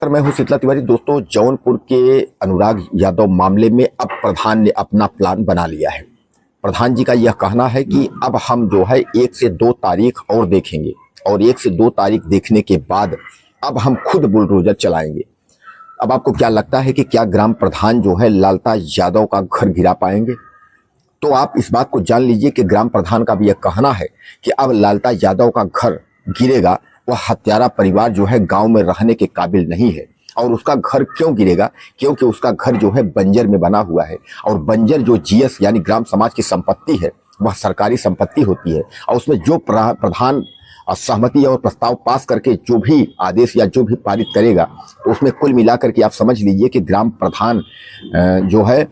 मैं हूं शीतला तिवारी। दोस्तों, जौनपुर के अनुराग यादव मामले में अब प्रधान ने अपना प्लान बना लिया है। प्रधान जी का यह कहना है कि अब हम जो है 1 से 2 तारीख और देखेंगे और 1 से 2 तारीख देखने के बाद अब हम खुद बुलडोजर चलाएंगे। अब आपको क्या लगता है कि क्या ग्राम प्रधान जो है लालता यादव का घर गिरा पाएंगे? तो आप इस बात को जान लीजिए कि ग्राम प्रधान का भी यह कहना है कि अब लालता यादव का घर गिरेगा। वह हत्यारा परिवार जो है गांव में रहने के काबिल नहीं है। और उसका घर क्यों गिरेगा? क्योंकि उसका घर जो है बंजर में बना हुआ है और बंजर जो जीएस यानी ग्राम समाज की संपत्ति है वह सरकारी संपत्ति होती है। और उसमें जो प्रधान सहमति और प्रस्ताव पास करके जो भी आदेश या जो भी पारित करेगा तो उसमें कुल मिलाकर के आप समझ लीजिए कि ग्राम प्रधान जो है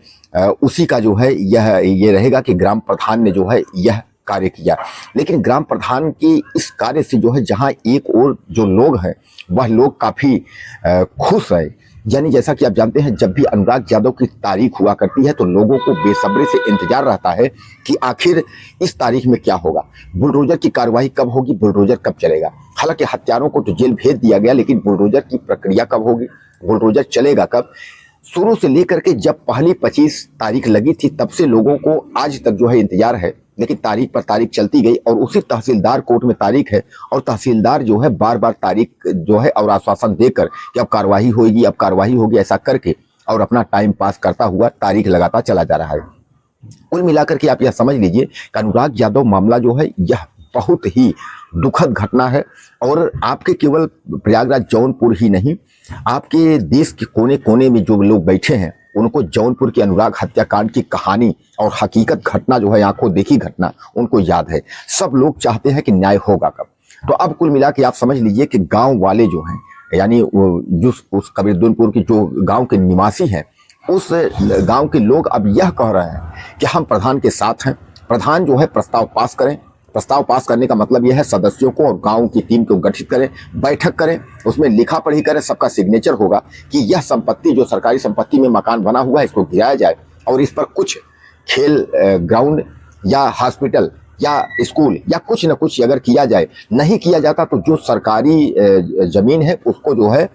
उसी का जो है ये रहेगा कि ग्राम प्रधान ने जो है यह कार्य किया। लेकिन ग्राम प्रधान के इस कार्य से जो है जहां एक और जो लोग हैं वह लोग काफी खुश है। यानी जैसा कि आप जानते हैं, जब भी अनुराग यादव की तारीख हुआ करती है तो लोगों को बेसब्री से इंतजार रहता है कि आखिर इस तारीख में क्या होगा, बुलडोजर की कार्रवाई कब होगी, बुलडोजर कब चलेगा। हालांकि हत्यारों को तो जेल भेज दिया गया, लेकिन बुलडोजर की प्रक्रिया कब होगी, बुलडोजर चलेगा कब। शुरू से लेकर के जब पहली 25 तारीख लगी थी तब से लोगों को आज तक जो है इंतजार है। लेकिन तारीख पर तारीख चलती गई और उसी तहसीलदार कोर्ट में तारीख है और तहसीलदार जो है बार बार तारीख जो है और आश्वासन देकर कि अब कार्रवाई होगी, अब कार्रवाई होगी, ऐसा करके और अपना टाइम पास करता हुआ तारीख लगाता चला जा रहा है। कुल मिलाकर के आप यह समझ लीजिए कि अनुराग यादव मामला जो है यह बहुत ही दुखद घटना है। और आपके केवल प्रयागराज जौनपुर ही नहीं, आपके देश के कोने कोने में जो लोग बैठे हैं उनको जौनपुर के अनुराग हत्याकांड की कहानी और हकीकत घटना जो है आंखों देखी घटना उनको याद है। सब लोग चाहते हैं कि न्याय होगा कब। तो अब कुल मिला के आप समझ लीजिए कि गांव वाले जो हैं यानी जो उस कबीरदुनपुर की जो गांव के निवासी हैं उस गांव के लोग अब यह कह रहे हैं कि हम प्रधान के साथ हैं। प्रधान जो है प्रस्ताव पास करें। प्रस्ताव पास करने का मतलब यह है सदस्यों को और गांव की टीम को गठित करें, बैठक करें, उसमें लिखा पढ़ी करें, सबका सिग्नेचर होगा कि यह संपत्ति जो सरकारी संपत्ति में मकान बना हुआ है इसको गिराया जाए और इस पर कुछ खेल ग्राउंड या हॉस्पिटल या स्कूल या कुछ न कुछ अगर किया जाए। नहीं किया जाता तो जो सरकारी जमीन है उसको जो है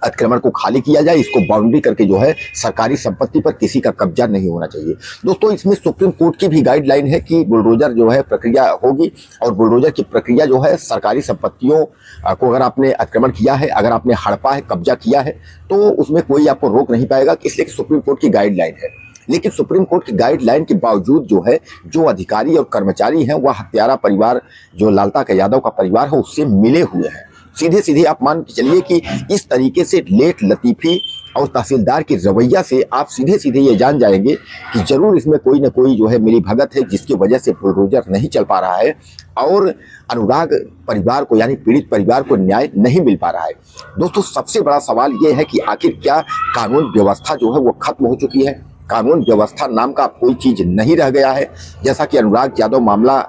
अतिक्रमण को खाली किया जाए, इसको बाउंड्री करके जो है सरकारी संपत्ति पर किसी का कब्जा नहीं होना चाहिए। दोस्तों, इसमें सुप्रीम कोर्ट की भी गाइडलाइन है कि बुलडोजर जो है प्रक्रिया होगी और बुलडोजर की प्रक्रिया जो है सरकारी संपत्तियों को अगर आपने अतिक्रमण किया है, अगर आपने हड़पा है, कब्जा किया है तो उसमें कोई आपको रोक नहीं पाएगा, इसलिए सुप्रीम कोर्ट की गाइडलाइन है। लेकिन सुप्रीम कोर्ट की गाइडलाइन के बावजूद जो है जो अधिकारी और कर्मचारी हैं वह हत्यारा परिवार जो लालता का यादव का परिवार है उससे मिले हुए हैं। सीधे सीधे आप मान के चलिए कि इस तरीके से लेट लतीफी और तहसीलदार के रवैया से आप सीधे सीधे ये जान जाएंगे कि जरूर इसमें कोई ना कोई जो है मिली भगत है जिसकी वजह से बुलडोजर नहीं चल पा रहा है और अनुराग परिवार को यानी पीड़ित परिवार को न्याय नहीं मिल पा रहा है। दोस्तों, सबसे बड़ा सवाल ये है कि आखिर क्या कानून व्यवस्था जो है वो खत्म हो चुकी है? कानून व्यवस्था नाम का कोई चीज नहीं रह गया है? जैसा कि अनुराग यादव मामला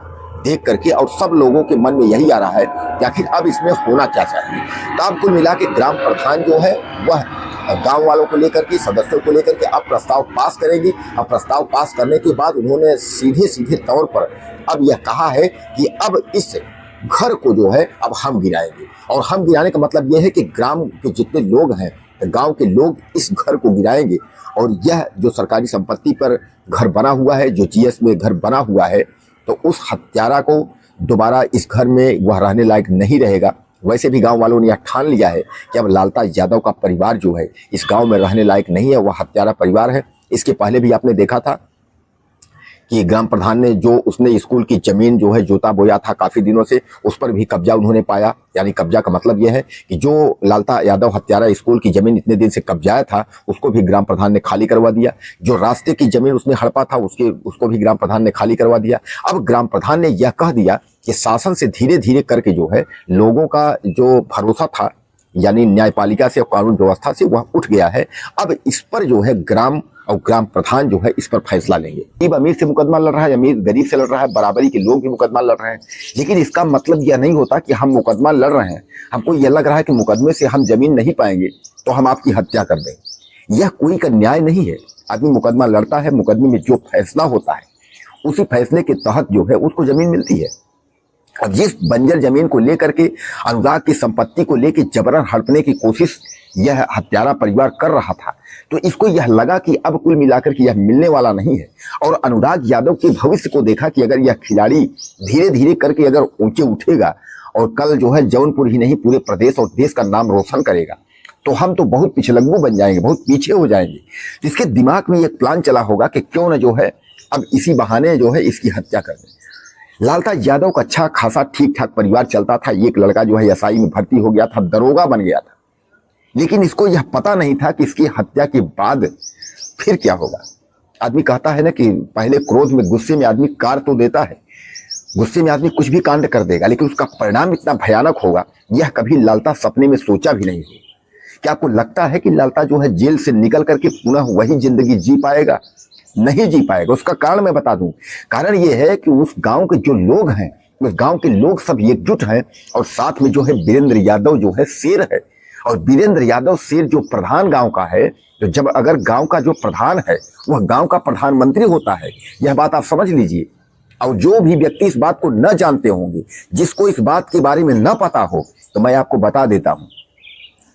देख करके और सब लोगों के मन में यही आ रहा है कि आखिर अब इसमें होना क्या चाहिए। तो अब कुल मिला के ग्राम प्रधान जो है वह गांव वालों को लेकर के, सदस्यों को लेकर के अब प्रस्ताव पास करेंगे। अब प्रस्ताव पास करने के बाद उन्होंने सीधे सीधे तौर पर अब यह कहा है कि अब इस घर को जो है अब हम गिराएंगे। और हम गिराने का मतलब यह है कि ग्राम के जितने लोग हैं, गांव के लोग इस घर को गिराएंगे और यह जो सरकारी संपत्ति पर घर बना हुआ है, जो जीएस में घर बना हुआ है, तो उस हत्यारा को दोबारा इस घर में वह रहने लायक नहीं रहेगा। वैसे भी गांव वालों ने यह ठान लिया है कि अब लालता यादव का परिवार जो है इस गांव में रहने लायक नहीं है, वह हत्यारा परिवार है। इसके पहले भी आपने देखा था कि ग्राम प्रधान ने जो उसने स्कूल की जमीन जो है जोता बोया था काफी दिनों से, उस पर भी कब्जा उन्होंने पाया। यानी कब्जा का मतलब यह है कि जो लालता यादव हत्यारा स्कूल की जमीन इतने दिन से कब्जाया था उसको भी ग्राम प्रधान ने खाली करवा दिया। जो रास्ते की जमीन उसने हड़पा था उसको भी ग्राम प्रधान ने खाली करवा दिया। अब ग्राम प्रधान ने यह कह दिया कि शासन से धीरे धीरे करके जो है लोगों का जो भरोसा था यानी न्यायपालिका से और कानून व्यवस्था से वह उठ गया है। अब इस पर जो है ग्राम प्रधान जो है इस पर फैसला लेंगे। गरीब अमीर से मुकदमा लड़ रहा है, अमीर गरीब से लड़ रहा है, बराबरी के लोग भी मुकदमा लड़ रहे हैं। लेकिन इसका मतलब यह नहीं होता कि हम मुकदमा लड़ रहे हैं, हमको यह लग रहा है कि मुकदमे से हम जमीन नहीं पाएंगे तो हम आपकी हत्या कर दें। यह कोई का न्याय नहीं है। आदमी मुकदमा लड़ता है, मुकदमे में जो फैसला होता है उसी फैसले के तहत जो है उसको जमीन मिलती है। और जिस बंजर जमीन को लेकर के अनुराग की संपत्ति को लेकर जबरन हड़पने की कोशिश यह हत्यारा परिवार कर रहा था, तो इसको यह लगा कि अब कुल मिलाकर के यह मिलने वाला नहीं है। और अनुराग यादव के भविष्य को देखा कि अगर यह खिलाड़ी धीरे धीरे करके अगर ऊंचे उठेगा और कल जो है जौनपुर ही नहीं पूरे प्रदेश और देश का नाम रोशन करेगा, तो हम तो बहुत पिछलग्गू बन जाएंगे, बहुत पीछे हो जाएंगे। इसके दिमाग में एक प्लान चला होगा कि क्यों न जो है अब इसी बहाने जो है इसकी हत्या कर दें। लालता यादव का अच्छा खासा ठीक ठाक परिवार चलता था। एक लड़का जो है एसआई में भर्ती हो गया था, दरोगा बन गया था, लेकिन इसको यह पता नहीं था कि इसकी हत्या के बाद फिर क्या होगा। आदमी कहता है ना कि पहले क्रोध में गुस्से में आदमी कार तो देता है, गुस्से में आदमी कुछ भी कांड कर देगा, लेकिन उसका परिणाम इतना भयानक होगा यह कभी लालता सपने में सोचा भी नहीं होगा। क्या आपको लगता है कि लालता जो है जेल से निकल करके पुनः वही जिंदगी जी पाएगा? नहीं जी पाएगा। उसका कारण मैं बता दूं, कारण ये है कि उस गांव के जो लोग हैं, उस गांव के लोग सब एकजुट हैं और साथ में जो है वीरेंद्र यादव जो है शेर है। और वीरेंद्र यादव शेर जो प्रधान गांव का है, तो जब अगर गांव का जो प्रधान है वह गांव का प्रधानमंत्री होता है, यह बात आप समझ लीजिए। और जो भी व्यक्ति इस बात को न जानते होंगे, जिसको इस बात के बारे में न पता हो, तो मैं आपको बता देता हूं,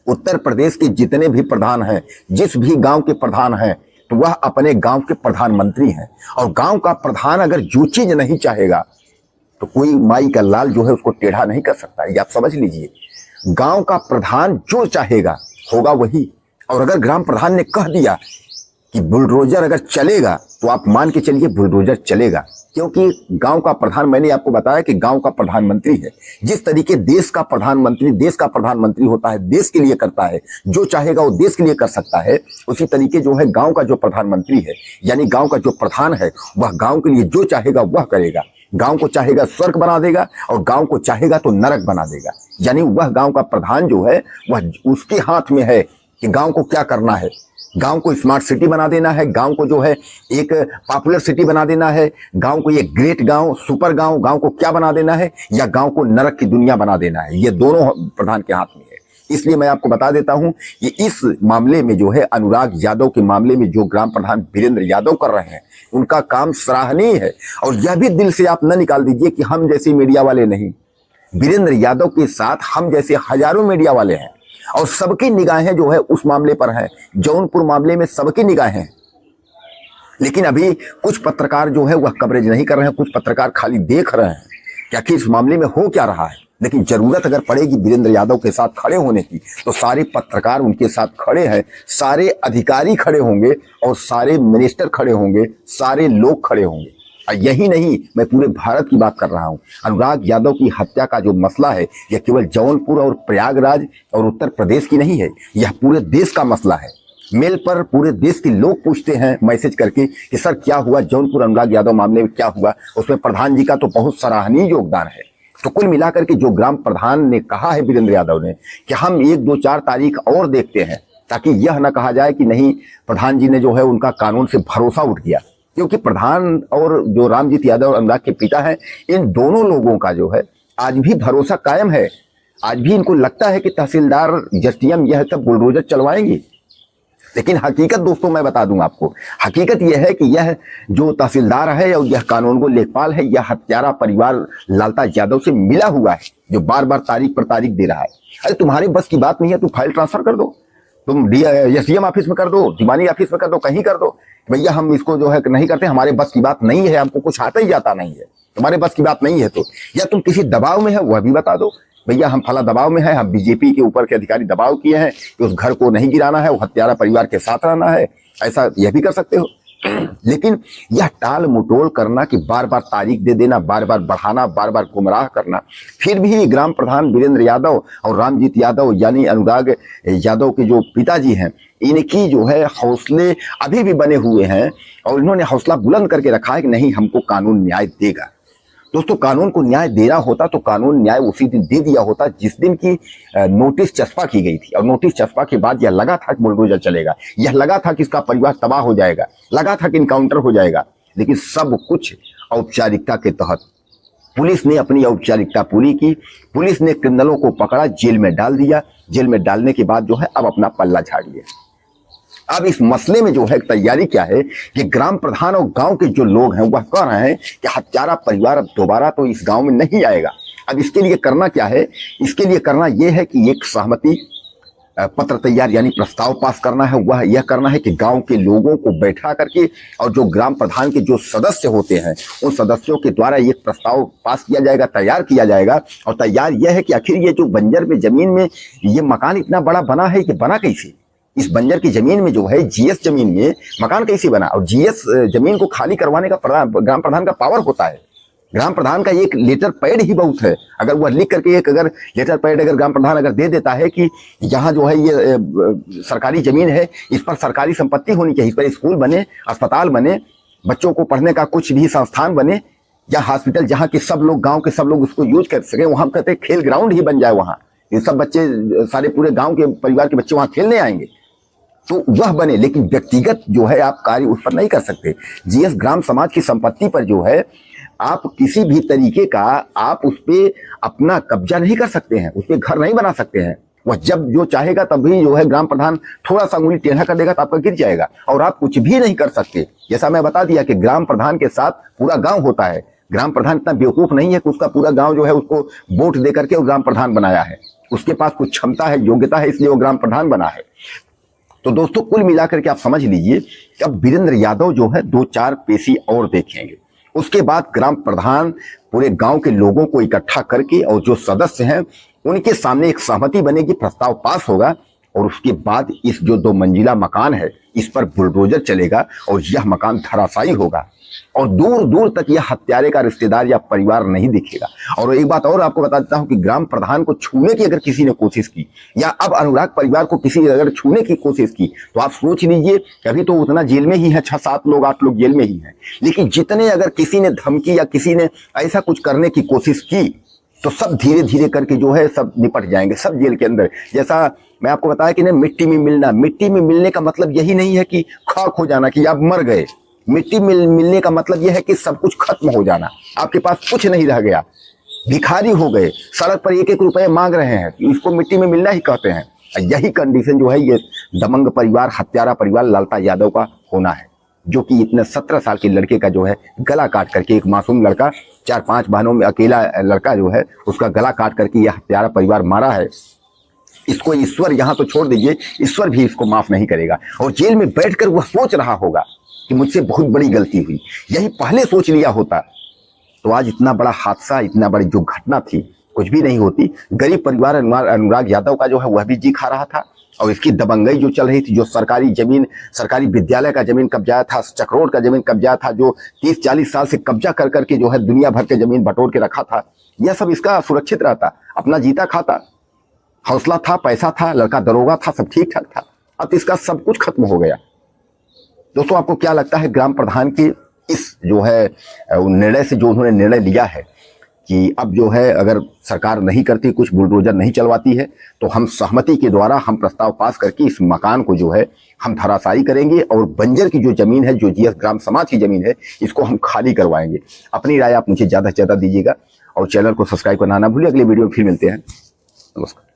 उत्तर प्रदेश के जितने भी प्रधान हैं, जिस भी गांव के प्रधान हैं, तो वह अपने गांव के प्रधानमंत्री हैं। और गांव का प्रधान अगर जो चीज नहीं चाहेगा तो कोई माई का लाल जो है उसको टेढ़ा नहीं कर सकता। ये आप समझ लीजिए, गांव का प्रधान जो चाहेगा होगा वही। और अगर ग्राम प्रधान ने कह दिया कि बुलडोजर अगर चलेगा, तो आप मान के चलिए बुलडोजर चलेगा, क्योंकि गांव का प्रधान, मैंने आपको बताया कि गांव का प्रधानमंत्री है। जिस तरीके देश का प्रधानमंत्री होता है, देश के लिए करता है, जो चाहेगा वो देश के लिए कर सकता है, उसी तरीके जो है गांव का जो प्रधानमंत्री है, यानी गांव का जो प्रधान है, वह गांव के लिए जो चाहेगा वह करेगा। गांव को चाहेगा स्वर्ग बना देगा और गांव को चाहेगा तो नरक बना देगा। यानी वह गांव का प्रधान जो है वह उसके हाथ में है कि गांव को क्या करना है। गांव को स्मार्ट सिटी बना देना है, गांव को जो है एक पॉपुलर सिटी बना देना है, गांव को एक ग्रेट गांव, सुपर गांव, गांव को क्या बना देना है, या गांव को नरक की दुनिया बना देना है। ये दोनों प्रधान के हाथ में है। इसलिए मैं आपको बता देता हूं कि इस मामले में जो है अनुराग यादव के मामले में जो ग्राम प्रधान वीरेंद्र यादव कर रहे हैं, उनका काम सराहनीय है। और यह भी दिल से आप न निकाल दीजिए कि हम जैसे मीडिया वाले नहीं, वीरेंद्र यादव के साथ हम जैसे हजारों मीडिया वाले हैं और सबकी निगाहें जो है उस मामले पर है। जौनपुर मामले में सबकी निगाहें हैं, लेकिन अभी कुछ पत्रकार जो है वह कवरेज नहीं कर रहे हैं, कुछ पत्रकार खाली देख रहे हैं कि आखिर इस मामले में हो क्या रहा है। लेकिन जरूरत अगर पड़ेगी वीरेंद्र यादव के साथ खड़े होने की, तो सारे पत्रकार उनके साथ खड़े हैं, सारे अधिकारी खड़े होंगे और सारे मिनिस्टर खड़े होंगे, सारे लोग खड़े होंगे। और यही नहीं, मैं पूरे भारत की बात कर रहा हूं। अनुराग यादव की हत्या का जो मसला है, यह केवल जौनपुर और प्रयागराज और उत्तर प्रदेश की नहीं है, यह पूरे देश का मसला है। मेल पर पूरे देश के लोग पूछते हैं मैसेज करके कि सर क्या हुआ जौनपुर अनुराग यादव मामले में, क्या हुआ। उसमें प्रधान जी का तो बहुत सराहनीय योगदान है। तो कुल मिलाकर के जो ग्राम प्रधान ने कहा है वीरेंद्र यादव ने कि हम 1, 2, 4 तारीख और देखते हैं, ताकि यह न कहा जाए कि नहीं प्रधान जी ने जो है उनका कानून से भरोसा उठ गया। क्योंकि प्रधान और जो रामजीत यादव अनुराग के पिता हैं, इन दोनों लोगों का जो है आज भी भरोसा कायम है। आज भी इनको लगता है कि तहसीलदार, एसडीएम यह सब बुलडोजर चलवाएंगे। लेकिन हकीकत दोस्तों मैं बता दूं आपको, हकीकत यह है कि यह जो तहसीलदार है और यह कानून को लेखपाल है, यह हत्यारा परिवार लालता यादव से मिला हुआ है, जो बार बार तारीख पर तारीख दे रहा है। अरे तुम्हारे बस की बात नहीं है, तुम फाइल ट्रांसफर कर दो, तुम एसडीएम ऑफिस में कर दो, दीवानी ऑफिस में कर दो, कहीं कर दो। भैया हम इसको जो है नहीं करते, हमारे बस की बात नहीं है, हमको कुछ आता ही जाता नहीं है, तुम्हारे बस की बात नहीं है। तो या तुम किसी दबाव में है वह भी बता दो, भैया हम फला दबाव में है, हम बीजेपी के ऊपर के अधिकारी दबाव किए हैं कि उस घर को नहीं गिराना है, वो हत्यारा परिवार के साथ रहना है, ऐसा यह भी कर सकते हो। लेकिन यह टाल मटोल करना कि बार बार तारीख दे देना, बार बार बढ़ाना, बार बार गुमराह करना, फिर भी ग्राम प्रधान वीरेंद्र यादव और रामजीत यादव यानी अनुराग यादव के जो पिताजी हैं, इनकी जो है हौसले अभी भी बने हुए हैं और इन्होंने हौसला बुलंद करके रखा है कि नहीं हमको कानून न्याय देगा। दोस्तों कानून को न्याय देना होता तो कानून न्याय उसी दिन दे दिया होता जिस दिन की नोटिस चस्पा की गई थी। और नोटिस चस्पा के बाद यह लगा था कि बुलडोजर चलेगा, यह लगा था कि इसका परिवार तबाह हो जाएगा, लगा था कि इनकाउंटर हो जाएगा। लेकिन सब कुछ औपचारिकता के तहत पुलिस ने अपनी औपचारिकता पूरी की, पुलिस ने क्रिमिनलों को पकड़ा, जेल में डाल दिया, जेल में डालने के बाद जो है अब अपना पल्ला झाड़ लिया। अब इस मसले में जो है तैयारी क्या है कि ग्राम प्रधान और गांव के जो लोग हैं वह कह रहे हैं कि हत्यारा परिवार अब दोबारा तो इस गांव में नहीं आएगा। अब इसके लिए करना क्या है, इसके लिए करना यह है कि एक सहमति पत्र तैयार यानी प्रस्ताव पास करना है। वह यह करना है कि गांव के लोगों को बैठा करके और जो ग्राम प्रधान के जो सदस्य होते हैं उन सदस्यों के द्वारा एक प्रस्ताव पास किया जाएगा, तैयार किया जाएगा। और तैयार यह है कि आखिर ये जो बंजर में जमीन में ये मकान इतना बड़ा बना है, कि बना कैसे, इस बंजर की जमीन में जो है जीएस जमीन में मकान कैसे बना। और जीएस जमीन को खाली करवाने का ग्राम प्रधान का पावर होता है। ग्राम प्रधान का एक लेटर पैड ही बहुत है। अगर वह लिख करके एक अगर लेटर पैड अगर ग्राम प्रधान अगर दे देता है कि यहाँ जो है ये सरकारी जमीन है, इस पर सरकारी संपत्ति होनी चाहिए, इस पर स्कूल बने, अस्पताल बने, बच्चों को पढ़ने का कुछ भी संस्थान बने या हॉस्पिटल, जहाँ के सब लोग गांव के सब लोग उसको यूज कर सके। वहां कहते हैं खेल ग्राउंड ही बन जाए, वहां ये सब बच्चे सारे पूरे गाँव के परिवार के बच्चे वहां खेलने आएंगे तो वह बने। लेकिन व्यक्तिगत जो है आप कार्य उस पर नहीं कर सकते। जीएस ग्राम समाज की संपत्ति पर जो है आप किसी भी तरीके का आप उस पर अपना कब्जा नहीं कर सकते हैं, उस पर घर नहीं बना सकते हैं। वह जब जो चाहेगा तभी जो है ग्राम प्रधान थोड़ा सा उंगली टेढ़ा कर देगा तो आपका गिर जाएगा और आप कुछ भी नहीं कर सकते। जैसा मैं बता दिया कि ग्राम प्रधान के साथ पूरा गांव होता है। ग्राम प्रधान इतना बेवकूफ नहीं है कि उसका पूरा गांव जो है उसको वोट दे करके वो ग्राम प्रधान बनाया है। उसके पास कुछ क्षमता है, योग्यता है, इसलिए वो ग्राम प्रधान बना है। तो दोस्तों कुल मिलाकर के आप समझ लीजिए कि अब वीरेंद्र यादव जो है 2-4 पेशी और देखेंगे। उसके बाद ग्राम प्रधान पूरे गांव के लोगों को इकट्ठा करके और जो सदस्य हैं उनके सामने एक सहमति बनेगी, प्रस्ताव पास होगा और उसके बाद इस जो 2 मंजिला मकान है इस पर बुलडोजर चलेगा और यह मकान धराशायी होगा और दूर दूर तक यह हत्यारे का रिश्तेदार या परिवार नहीं दिखेगा। और एक बात और आपको बता देता हूं कि ग्राम प्रधान को छूने की अगर किसी ने कोशिश की या अब अनुराग परिवार को किसी ने अगर छूने की कोशिश की तो आप सोच लीजिए कि अभी तो उतना जेल में ही है, 6-7 लोग 8 लोग जेल में ही हैं। लेकिन जितने अगर किसी ने धमकी या किसी ने ऐसा कुछ करने की कोशिश की तो सब धीरे धीरे करके जो है सब निपट जाएंगे, सब जेल के अंदर। जैसा मैं आपको बताया कि मिट्टी में मिलना, मिट्टी में मिलने का मतलब यही नहीं है कि खाक हो जाना, कि आप मर गए। मिट्टी मिलने का मतलब यह है कि सब कुछ खत्म हो जाना, आपके पास कुछ नहीं रह गया, भिखारी हो गए, सड़क पर 1-1 रुपए मांग रहे हैं, इसको मिट्टी में मिलना ही कहते हैं। यही कंडीशन जो है ये दबंग परिवार, हत्यारा परिवार लालता यादव का होना है, जो कि इतने 17 साल के लड़के का जो है गला काट करके, एक मासूम लड़का, 4-5 बहनों में अकेला लड़का जो है उसका गला काट करके यह हत्यारा परिवार मारा है। इसको ईश्वर यहाँ तो छोड़ दीजिए, ईश्वर भी इसको माफ नहीं करेगा। और जेल में बैठकर वह सोच रहा होगा कि मुझसे बहुत बड़ी गलती हुई, यही पहले सोच लिया होता तो आज इतना बड़ा हादसा, इतना बड़ी जो घटना थी कुछ भी नहीं होती। गरीब परिवार अनुराग यादव का जो है वह भी जी खा रहा था और इसकी दबंगई जो चल रही थी, जो सरकारी जमीन, सरकारी विद्यालय का जमीन कब्जा था, चक्रोड का जमीन कब्जा था, जो 30-40 साल से कब्जा कर करके जो है दुनिया भर के जमीन बटोर के रखा था, यह सब इसका सुरक्षित रहता, अपना जीता खाता, हौसला था, पैसा था, लड़का दरोगा था, सब ठीक ठाक था। अब इसका सब कुछ खत्म हो गया। दोस्तों आपको क्या लगता है ग्राम प्रधान के इस जो है निर्णय से, जो उन्होंने निर्णय लिया है कि अब जो है अगर सरकार नहीं करती, कुछ बुलडोजर नहीं चलवाती है तो हम सहमति के द्वारा हम प्रस्ताव पास करके इस मकान को जो है हम धराशायी करेंगे और बंजर की जो जमीन है, जो जीएस ग्राम समाज की जमीन है, इसको हम खाली करवाएंगे। अपनी राय आप मुझे ज़्यादा से ज़्यादा दीजिएगा और चैनल को सब्सक्राइब करना ना भूलिए। अगले वीडियो में फिर मिलते हैं। नमस्कार।